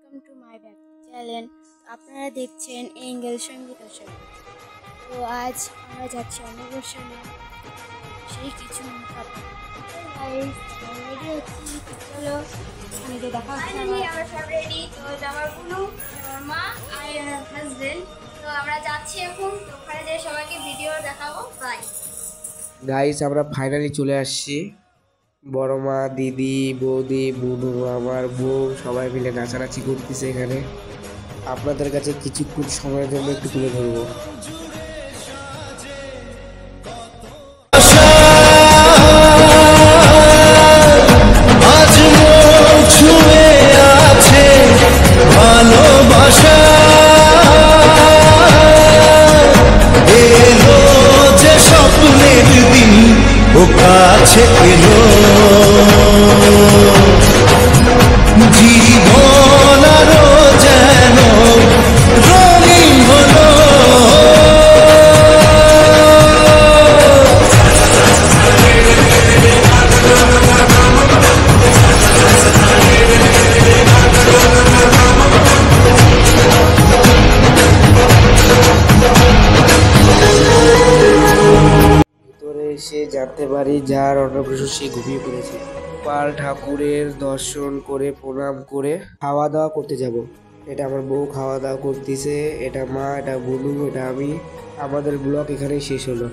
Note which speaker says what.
Speaker 1: Welcome to my back channel. আপনারা দেখছেন angle সঙ্গীত আসর। তো আজ আমরা যাচ্ছি অন্নপ্রাশনে, সেই কিছু রেডি হচ্ছি। তো চলো আমি তো দেখা হচ্ছে।
Speaker 2: আমরা সব রেডি। তো এটা আমার বুনু, আমার মা আর হাজবেন্ড। তো আমরা যাচ্ছি এখন, তো ওখানে যেয়ে সবাইকে ভিডিও দেখাবো। বাই
Speaker 3: গাইস, আমরা ফাইনালি চলে আসছি। বড় মা, দিদি, বৌদি, বুনু, আমার বউ সবাই মিলে নাচানাচি করতেছে এখানে। আপনাদের কাছে কিছুক্ষণ সময়ের জন্য একটু তুলে ধরবো।
Speaker 4: আজ মন ছুঁয়ে আছে ভালোবাসা, এলো যে স্বপ্নের দিন ও কাছে এলো, জীবন আরো যেন রঙিন হলো।
Speaker 3: ভিতরে এসে জানতে পারি যার অন্নপ্রাশন সে ঘুমিয়ে পড়েছে। পাল ঠাকুরের দর্শন করে প্রণাম করে খাওয়া দাওয়া করতে যাব। এটা আমার বউ খাওয়া দাওয়া করতেছে, এটা মা, এটা বুনু, এটা আমি। আমাদের ব্লগ এখানেই শেষ হলো।